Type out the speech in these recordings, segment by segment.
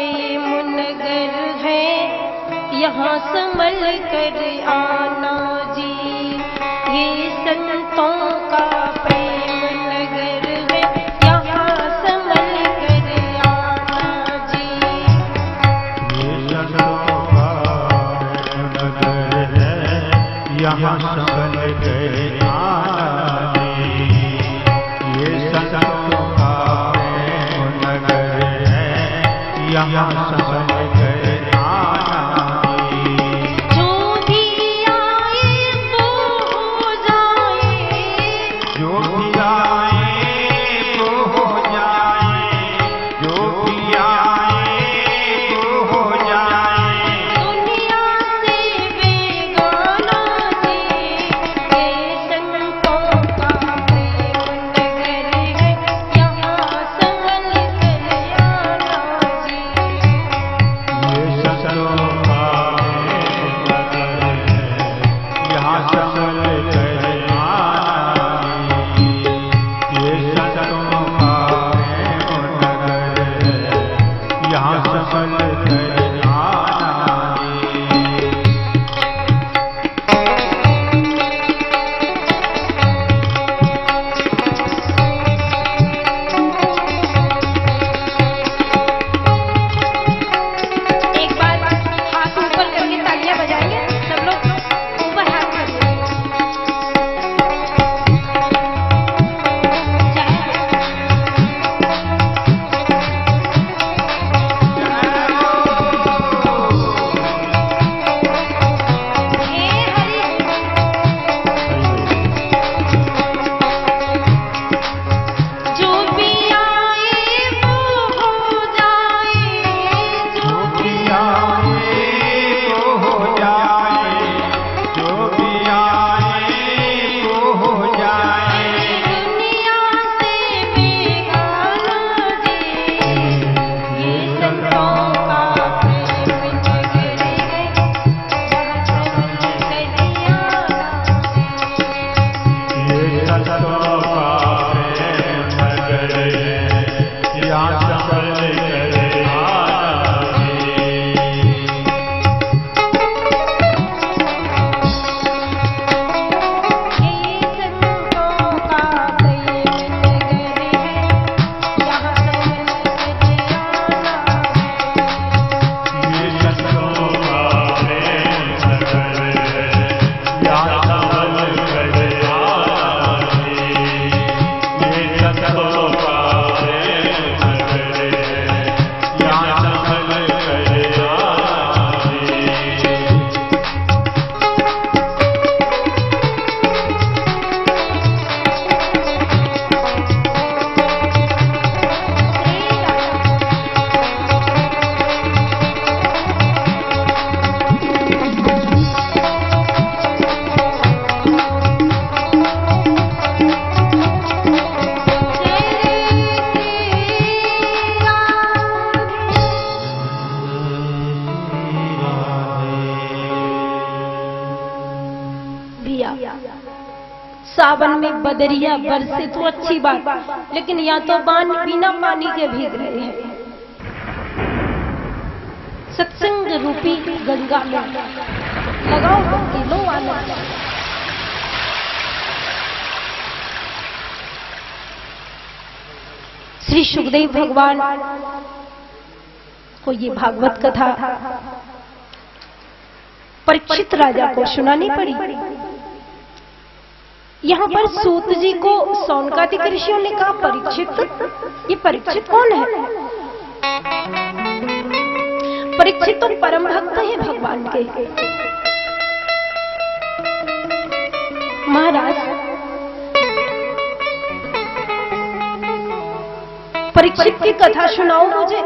प्रेम नगर है, यहाँ संभल कर आना जी। ये संतों का प्रेम नगर है, यहाँ संभल कर आना जी। ये संतों का प्रेम नगर है, यहाँ संभल कर आना जी। ये संतों का प्रेम नगर है, यहाँ संभल कर आना जी। जो भी आए वो हो जाए, जो भी आए तो हो जाए, जो भी आए तो हो जाए। दुनिया से बेगाना जी। ये संतों का प्रेम नगर है, यहाँ संभल कर आना जी। ये संतों का प्रेम नगर है, यहाँ संभल कर आना जी। ये संतों का प्रेम नगर है, यहाँ संभल कर आना एक बार हाथ ऊपर करके तालियां बजाएंगे सब लोग। ऊपर हाथ करिए। हे हरि जो भी आए वो हो जाए, जो जो भी आए तो हो जाए, जो भी आए तो हो जाए। दुनिया से बेगाना जी। ये संतों का प्रेम नगर है, यहाँ संभल कर आना जी। ये संतों का प्रेम नगर है, यहाँ संभल कर आना जी। ये संतों का प्रेम नगर है, यहाँ संभल कर आना जी। ये संतों का प्रेम नगर है, यहाँ संभल कर आना जी। ये संतों का प्रेम नगर है, यहाँ संभल कर आना जी। सावन में बदरिया बरसे तो अच्छी बात, लेकिन यहाँ तो बिना पानी के भीग रहे हैं। सत्संग रूपी गंगा में लगाओ डुबकी, लो आनंद। श्री सुखदेव भगवान को ये भागवत कथा परीक्षित राजा को सुनानी पड़ी। यहाँ पर सूत जी को सौनकादिक ऋषियों ने कहा, परीक्षित, ये परीक्षित कौन है? परीक्षित तो परम भक्त है भगवान के। महाराज, परीक्षित की कथा सुनाओ मुझे।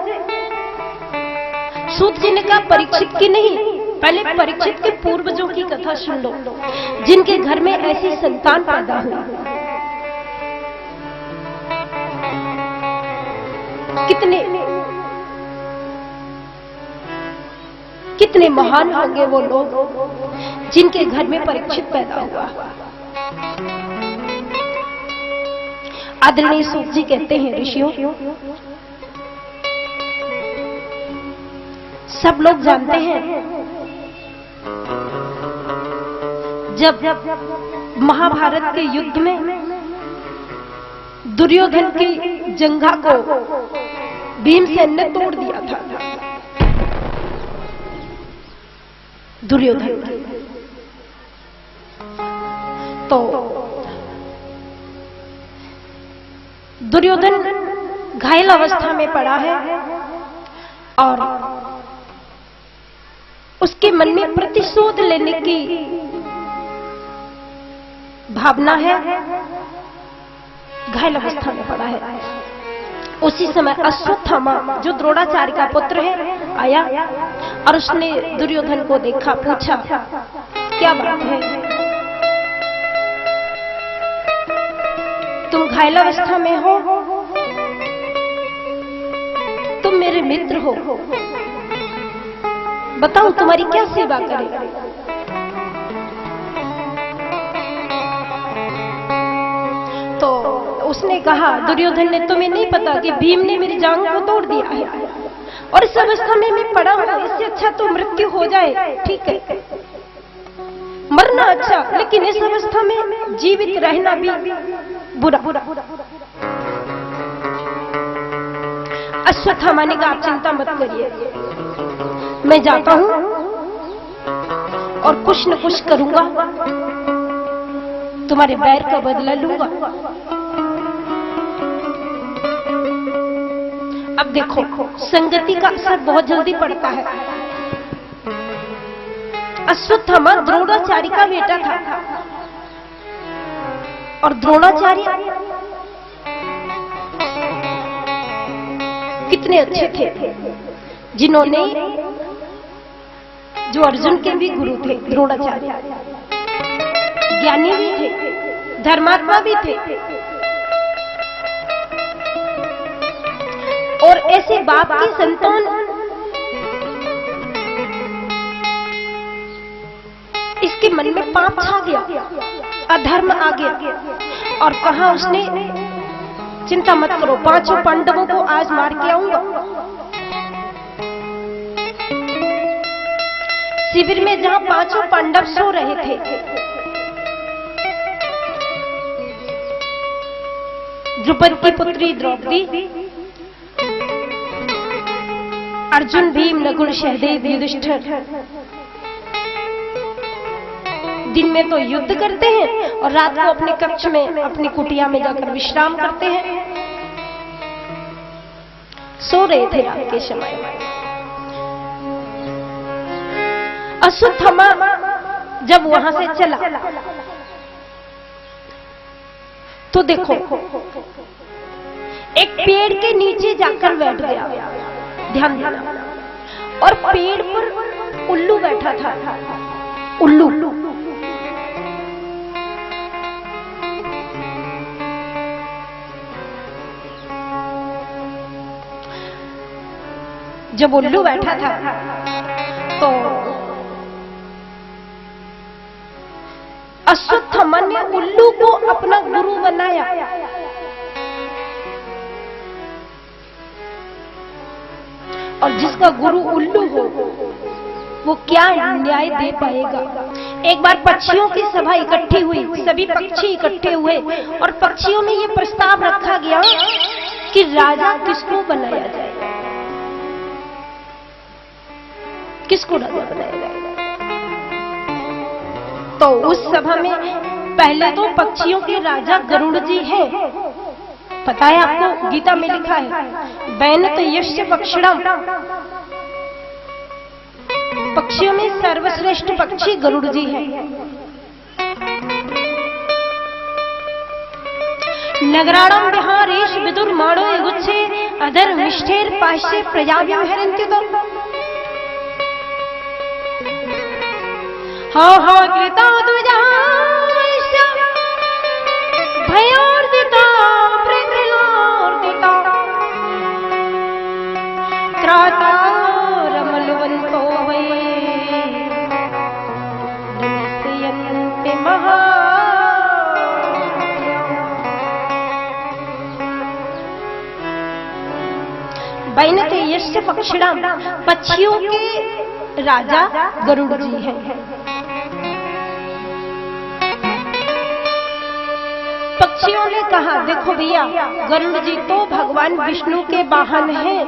सूत जी ने कहा, परीक्षित की नहीं, पहले परीक्षित के पूर्वजों की कथा सुन लो, जिनके घर में ऐसी संतान पैदा हुई। कितने महान होंगे वो लोग जिनके घर में परीक्षित पैदा हुआ। आदरणीय सूत जी कहते हैं, ऋषियों, सब लोग जानते हैं जब महाभारत के युद्ध में दुर्योधन की जंघा को भीमसेन ने तोड़ दिया था, दुर्योधन की, तो दुर्योधन घायल अवस्था में पड़ा है और उसके मन में प्रतिशोध लेने की भावना है, घायल अवस्था में पड़ा है। उसी समय अश्वत्थामा जो द्रोणाचार्य का पुत्र है आया और उसने दुर्योधन को देखा, पूछा क्या बात है, तुम घायल अवस्था में हो, तुम मेरे मित्र हो, बताओ तुम्हारी क्या सेवा करें। तो उसने कहा, दुर्योधन ने, तुम्हें नहीं पता कि भीम ने मेरी जांघ को तोड़ दिया है और इस अवस्था में मैं पड़ा हूं, इससे अच्छा तो मृत्यु हो जाए, ठीक है, मरना अच्छा, लेकिन इस अवस्था में जीवित रहना भी बुरा। अश्वत्थामा ने कहा, आप चिंता मत करिए, मैं जाता हूं और कुछ न कुछ करूंगा, तुम्हारे बैर का बदला लूंगा। अब देखो, संगति का असर बहुत जल्दी पड़ता है। अश्वत्थामा द्रोणाचार्य का बेटा था और द्रोणाचार्य कितने अच्छे थे, जिन्होंने, जो अर्जुन के भी गुरु थे, द्रोणाचार्य ज्ञानी भी थे, धर्मात्मा भी थे, और ऐसे बाप की संतान इसके मन में पाप छा गया, अधर्म आ गया और कहा उसने, चिंता मत करो, 5 पांडवों को आज मार के आऊंगा। शिविर में जहां 5 पांडव सो रहे थे, द्रुपद की पुत्री द्रौपदी, अर्जुन, भीम, नकुल, सहदेव, युधिष्ठिर दिन में तो युद्ध करते हैं और रात को अपने कक्ष में, अपनी कुटिया में जाकर विश्राम करते हैं, सो रहे थे रात के समय। अश्वत्थामा जब वहां से चला तो देखो, एक पेड़ के नीचे जाकर बैठ गया, ध्यान देना, और पेड़ पर उल्लू बैठा था, उल्लू। जब उल्लू बैठा था तो अश्वत्थामा ने उल्लू को अपना गुरु बनाया। और जिसका गुरु उल्लू हो वो क्या न्याय दे पाएगा। एक बार पक्षियों की सभा इकट्ठी हुई, सभी पक्षी इकट्ठे हुए और पक्षियों में ये प्रस्ताव रखा गया कि राजा किसको बनाया जाए, किसको राजा बनाया जाएगा। तो उस सभा में पहले तो पक्षियों के राजा गरुड़ जी हैं, पता है आपको, गीता में लिखा है, बैनत यश्च पक्षिणम, पक्षियों में सर्वश्रेष्ठ पक्षी गरुड़ जी हैं। नगराणाम विहारेश विदुर माणो युच्छे अधर मिष्ठेर पाश्चे प्रजाभ्यम हरन्त्युतो। कृता द्विजाश्च भयोर्दिता प्रकृलोर्दिता त्राता रमलवन्तो वै नमस्यन्ते महा। बैनते यश यस्य पक्षिणाम, पक्षियों के राजा गरुड़ जी हैं। पक्षियों ने कहा देखो भैया, गरुड़ जी तो भगवान विष्णु के वाहन हैं,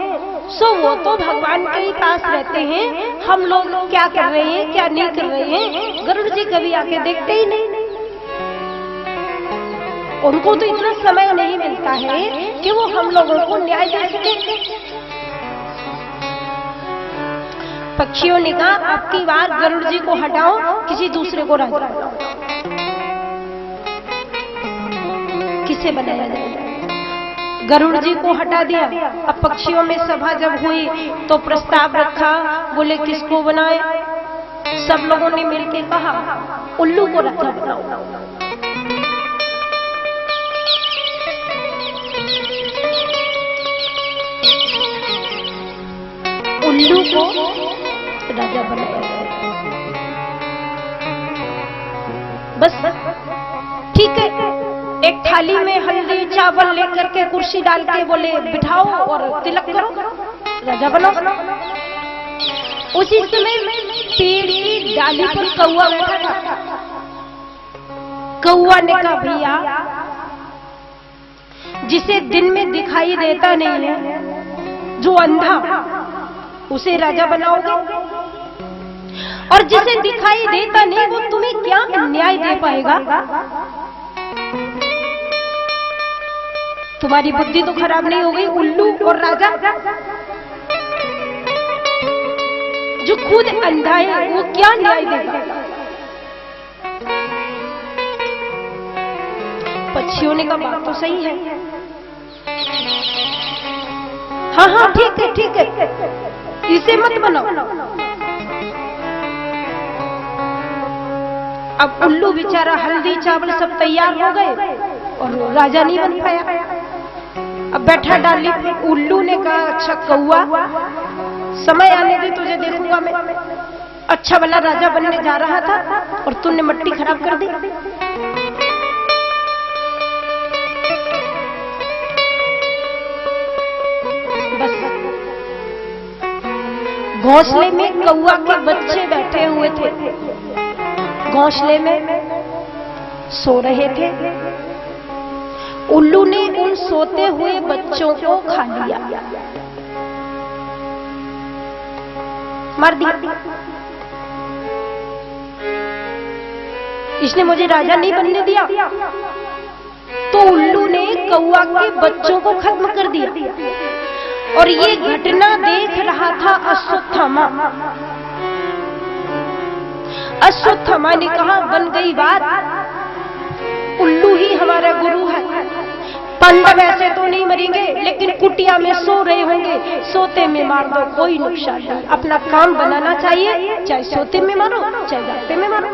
सो वो तो भगवान के ही पास रहते हैं, हम लोग क्या कर रहे हैं क्या नहीं कर रहे हैं, गरुड़ जी कभी आके देखते ही नहीं। उनको तो इतना समय नहीं मिलता है कि वो हम लोगों को न्याय दे सके। पक्षियों ने कहा आपकी बार गरुड़ जी को हटाओ, किसी दूसरे को राजा बनाओ। किसे बनाया जाए? गरुड़ जी को हटा दिया। अब पक्षियों में सभा जब हुई तो प्रस्ताव रखा, बोले किसको बनाए? सब लोगों ने मिलकर कहा उल्लू को राजा बनाओ। उल्लू को राजा बनाया गया। बस ठीक है, एक थाली में हल्दी चावल लेकर के कुर्सी डाल के बोले बिठाओ और तिलक करो, राजा बनो। उसी समय पेड़ की डाली पर कौआ बैठा था। कौआ ने कहा भैया, जिसे दिन में दिखाई देता नहीं है, जो अंधा, उसे राजा बनाओगे, और जिसे दिखाई देता नहीं वो तुम्हें क्या न्याय दे पाएगा? तुम्हारी बुद्धि तो खराब नहीं हो गई? उल्लू और राजा, जो खुद अंधा है वो क्या न्याय देगा? पक्षियों ने कहा बात तो सही है। हाँ हाँ ठीक है ठीक है, इसे मत बनाओ। अब उल्लू बेचारा, हल्दी चावल सब तैयार हो गए और राजा नहीं बन पाया। अब बैठा डाली पे। उल्लू ने कहा अच्छा कौआ, समय आने दे, तुझे देखूंगा मैं। अच्छा भला राजा बनने जा रहा था और तूने मट्टी खराब कर दी। बस घोंसले में कौआ के बच्चे बैठे हुए थे, घोंसले में सो रहे थे। उल्लू ने उन सोते हुए बच्चों को खा लिया, मार दिया। इसने मुझे राजा नहीं बनने दिया, तो उल्लू ने कौआ के बच्चों को खत्म कर दिया। और ये घटना देख रहा था अश्वत्थामा। अश्वत्थामा ने कहा बन गई बात, उल्लू ही हमारा गुरु है। पांडव ऐसे तो नहीं मरेंगे, लेकिन कुटिया में सो रहे होंगे, सोते में मार दो कोई नुकसान नहीं। अपना काम बनाना चाहिए, चाहे सोते में मारो चाहे जागते में मारो।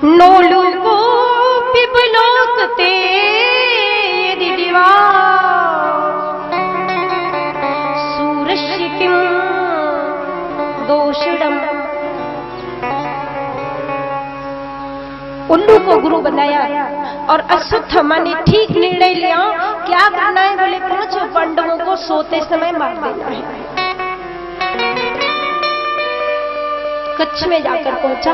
नोलू को पिबलोकते दिदिवा सूरश्य किम दोषिडम। उल्लू को गुरु बनाया और अश्वत्थामा ने ठीक निर्णय लिया। क्या करना है? बोले 5 पांडवों को सोते समय मार देना है। कच्छ में जाकर पहुंचा।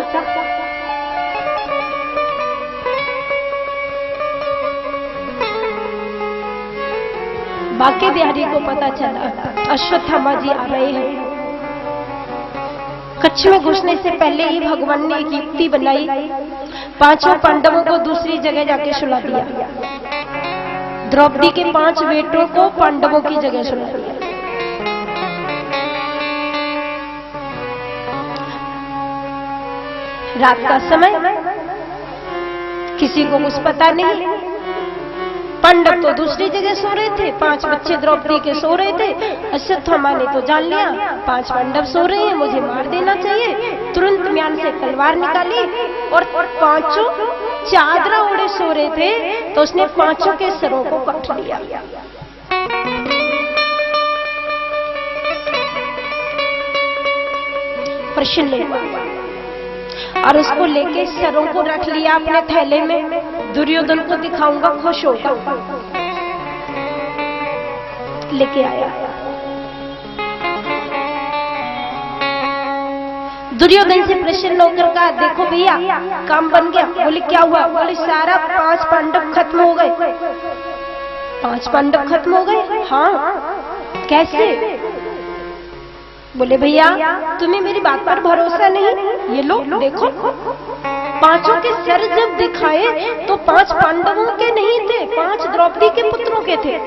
बाकी बिहारी को पता चला अश्वत्थामा जी आ रहे हैं। कच्छ में घुसने से पहले ही भगवान ने एक युक्ति बनाई। 5 पांडवों को दूसरी जगह जाके सुला दिया। द्रौपदी के 5 बेटों को पांडवों की जगह सुला दिया। रात का समय, किसी को कुछ पता नहीं। पांडव तो दूसरी जगह सो रहे थे, 5 बच्चे द्रौपदी के सो रहे थे। अश्वत्थामा ने तो जान लिया 5 पांडव सो रहे हैं, मुझे मार देना चाहिए। तुरंत म्यान से तलवार निकाली और 5 चादरा ओढ़े सो रहे थे, तो उसने 5 के सरों को काट लिया। प्रश्न हुआ और उसको लेके सरों को रख लिया अपने थैले में। दुर्योधन को दिखाऊंगा, खुश होगा। लेके आया। दुर्योधन से प्रसन्न होकर कहा, देखो भैया काम बन गया। बोले क्या हुआ? बोले सारा 5 पांडव खत्म हो गए। 5 पांडव खत्म हो गए? हाँ। कैसे? बोले भैया तुम्हें मेरी बात पर भरोसा नहीं? ये लो देखो, 5 के सर जब दिखाए तो 5 पांडवों के नहीं थे, 5 द्रौपदी के पुत्रों के थे।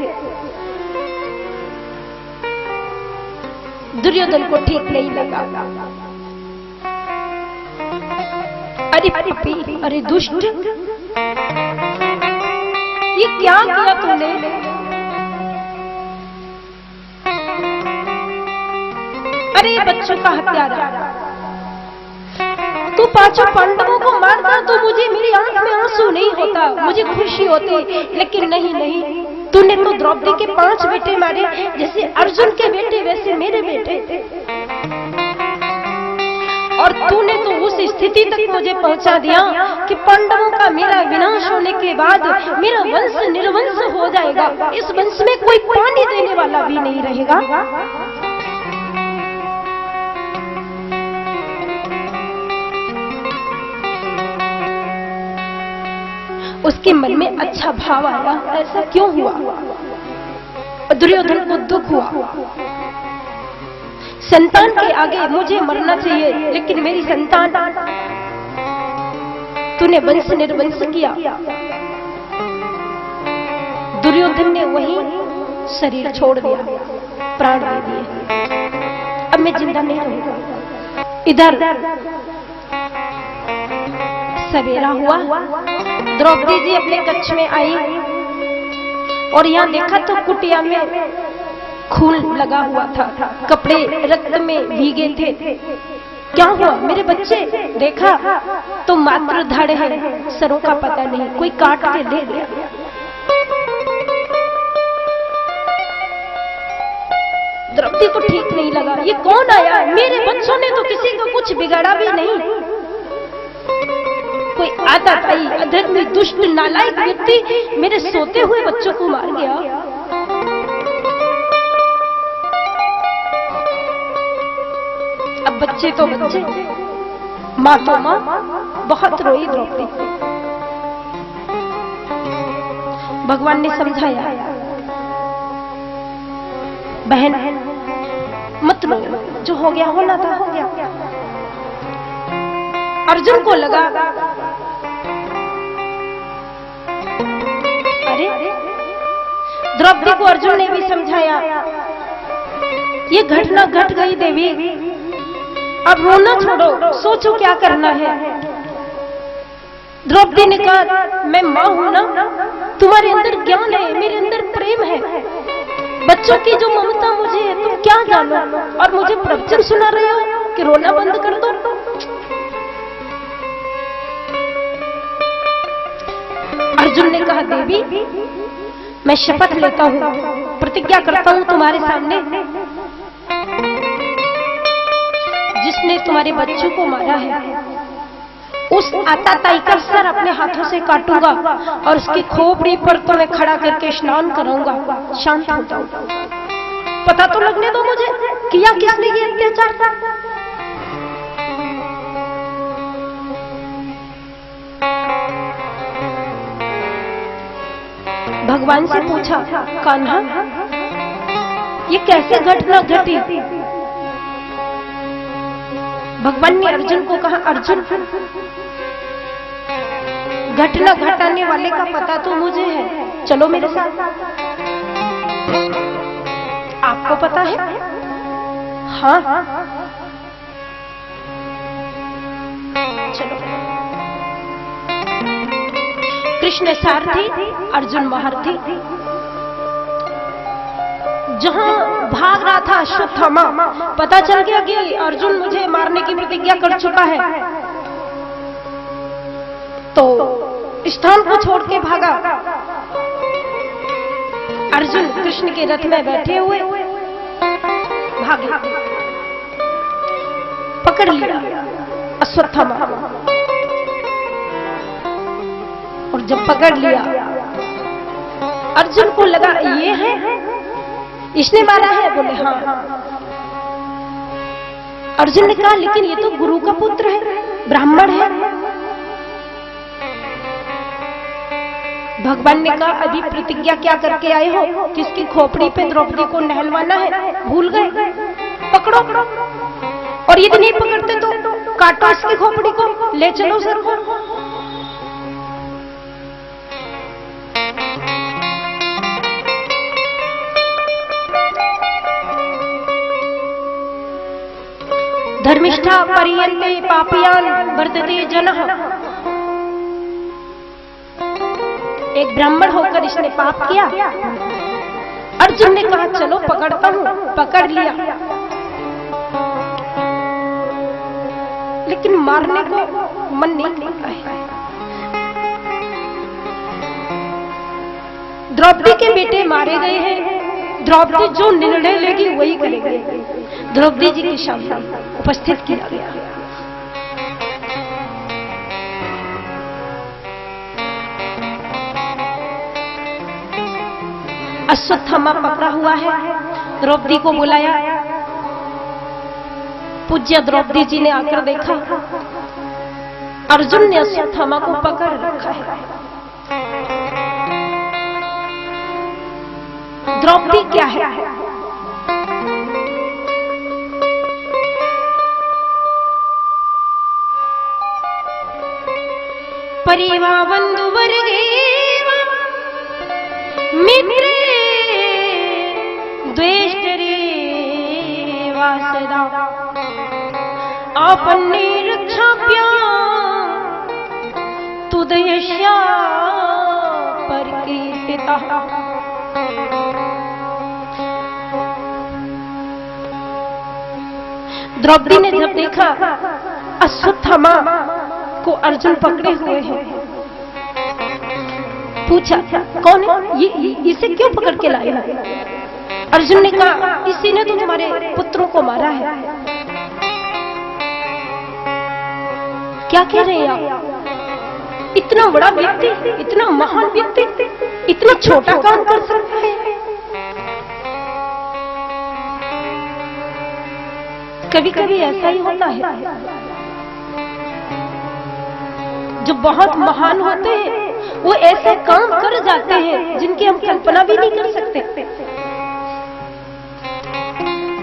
दुर्योधन को ठीक नहीं लगा। अरे पापी, अरे दुष्ट, ये क्या किया तूने? अरे बच्चों का हत्यारा, तू 5 पांडवों को मारता तो मुझे, मेरी आंख में आंसू नहीं होता, मुझे खुशी होती। लेकिन नहीं, तूने तो द्रौपदी के 5 बेटे मारे। जैसे अर्जुन के बेटे वैसे मेरे बेटे थे। और तूने तो उस स्थिति तक मुझे पहुंचा दिया कि पांडवों का मेरा विनाश होने के बाद मेरा वंश निर्वंश हो जाएगा। इस वंश में कोई पानी देने वाला भी नहीं रहेगा। उसके मन में अच्छा भाव आया, ऐसा क्यों हुआ? दुर्योधन को दुख हुआ। संतान के आगे मुझे मरना चाहिए, लेकिन मेरी संतान, तूने वंश निर्वंश किया। दुर्योधन ने वहीं शरीर छोड़ दिया, प्राण दे दिए। अब मैं जिंदा नहीं रहूंगा। इधर सवेरा हुआ, द्रौपदी जी अपने कक्ष में आई और यहाँ देखा तो कुटिया में खून लगा हुआ था, कपड़े रक्त में भीगे थे। क्या हुआ मेरे बच्चे? देखा तो मात्र धड़ है, सरों का पता नहीं, कोई काट के दे गया। द्रौपदी को ठीक नहीं लगा, ये कौन आया? मेरे बच्चों ने तो किसी को कुछ बिगाड़ा भी नहीं। कोई आता ताई अधर्मी दुष्ट नालायक व्यक्ति मेरे सोते हुए बच्चों को मार गया। अब बच्चे तो बच्चे, माँ तो माँ, बहुत रोई द्रौपदी। भगवान ने समझाया, बहन मत रो, जो हो गया होना था हो गया। अर्जुन को लगा अरे, द्रौपदी को अर्जुन ने भी समझाया, ये घटना घट गई देवी, अब रोना छोड़ो, सोचो क्या करना है। द्रौपदी ने कहा, मैं माँ हूं ना, तुम्हारे अंदर ज्ञान है, मेरे अंदर प्रेम है, बच्चों की जो ममता मुझे है तुम क्या जानो, और मुझे प्रवचन सुना रहे हो कि रोना बंद कर दो। अर्जुन ने कहा, देवी मैं शपथ लेता हूं, प्रतिज्ञा करता हूं तुम्हारे सामने, जिसने तुम्हारे बच्चों को मारा है उस आताताई का सर अपने हाथों से काटूंगा और उसकी खोपड़ी पर तुम्हें खड़ा करके स्नान कराऊंगा। शांत हो जाओ, पता तो लगने दो मुझे, किया किसने ये अत्याचार। भगवान से पूछा, कान्हा ये कैसे घटना घटी? भगवान ने अर्जुन को कहा, अर्जुन घटना घटाने वाले का पता तो मुझे है, चलो मेरे साथ। आपको पता है? हाँ चलो। कृष्ण सारथी, अर्जुन महारथी। जहां भाग रहा था अश्वत्थामा, पता चल गया कि अर्जुन मुझे मारने की प्रतिज्ञा कर चुका है, तो स्थान को छोड़ के भागा। अर्जुन कृष्ण के रथ में बैठे हुए भागे, पकड़ लिया अश्वत्थामा। और जब पकड़ लिया अर्जुन को लगा ये है, इसने मारा है? बोले हाँ। अर्जुन ने कहा लेकिन ये तो गुरु का पुत्र है, ब्राह्मण है। भगवान ने कहा अभी प्रतिज्ञा क्या करके आए हो? किसकी खोपड़ी पे द्रौपदी को नहलवाना है, भूल गए? पकड़ो, और यदि नहीं पकड़ते तो काटो इसकी खोपड़ी को, ले चलो सर को। धर्मिष्ठा पर्यन्ते पापयान वर्तते जनः। एक ब्राह्मण होकर इसने पाप किया। अर्जुन ने कहा चलो पकड़ता हूं, पकड़ लिया, लेकिन मारने को मन नहीं करता है। द्रौपदी के बेटे मारे गए हैं, द्रौपदी जो निर्णय लेगी वही करेगी। द्रौपदी जी के सामने उपस्थित किया गया। अश्वत्थामा पकड़ा हुआ है, द्रौपदी को बुलाया। पूज्य द्रौपदी जी ने आकर देखा अर्जुन ने अश्वत्थामा को पकड़ रखा है। द्रौपदी क्या है? परिवा बंधुवर्गे मित्रे द्वेष्टरे वा सदा आपन्ने रक्षाभ्यां तुदयस्या परिकीर्तितः। द्रौपदी ने जब देखा अश्वत्थामा को अर्जुन पकड़े हुए हैं, पूछा कौन है ये, इसे क्यों पकड़ के लाए? अर्जुन ने कहा इसी ने तो तुम्हारे पुत्रों को मारा है। क्या कह रहे हैं आप? इतना बड़ा व्यक्ति, इतना महान व्यक्ति इतना छोटा काम कर सकता है? कभी कभी ऐसा ही होता है, जो बहुत महान होते हैं वो ऐसे काम कर जाते हैं जिनकी हम कल्पना भी नहीं कर सकते।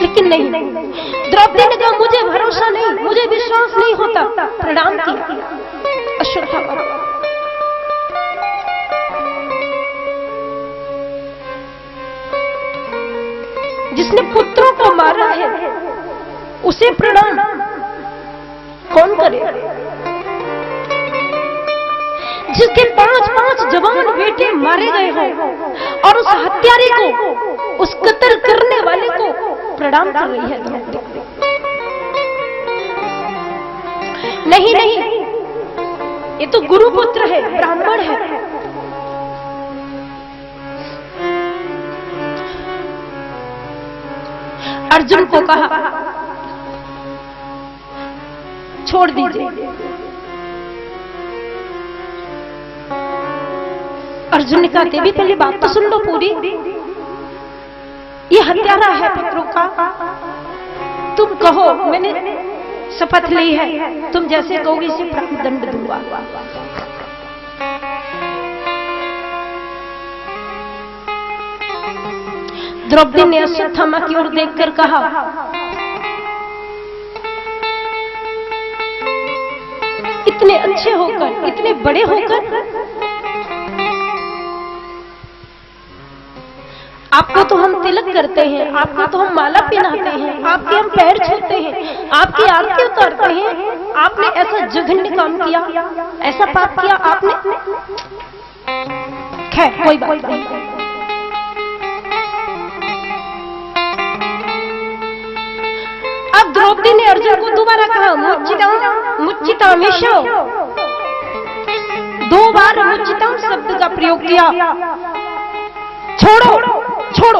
लेकिन नहीं, द्रौपदी ने कहा मुझे भरोसा नहीं, मुझे विश्वास नहीं होता, प्रणाम किया अश्वत्थामा। जिसने पुत्रों को मारा है उसे प्रणाम कौन करे? जिसके 5-5 जवान बेटे मारे गए हों और उस हत्यारे को, उस कत्ल करने वाले को प्रणाम कर रही है द्रौपदी। नहीं नहीं, ये तो गुरुपुत्र है, ब्राह्मण है। अर्जुन को कहा छोड़ दीजिए। अर्जुन ने कहा देवी पहले बात तो सुन लो पूरी। ये हत्यारा है पुत्रों का, तुम कहो, मैंने शपथ ली है, तुम जैसे कहोगे इसे दंड दूंगा। द्रौपदी ने अश्वत्थामा की ओर देखकर कहा इतने अच्छे होकर, इतने बड़े होकर आपको तो हम तिलक करते हैं, आपको तो हम माला पहनाते हैं, आपके हम पैर छूते हैं, आपकी आरती उतारते हैं, आपने ऐसा जघन्य काम किया, ऐसा पाप किया आपने? खैर कोई बात नहीं। अब द्रौपदी ने अर्जुन को दोबारा कहा मुच्चितामिषो। 2 बार मुच्चिता शब्द का प्रयोग किया। छोड़ो छोड़ो।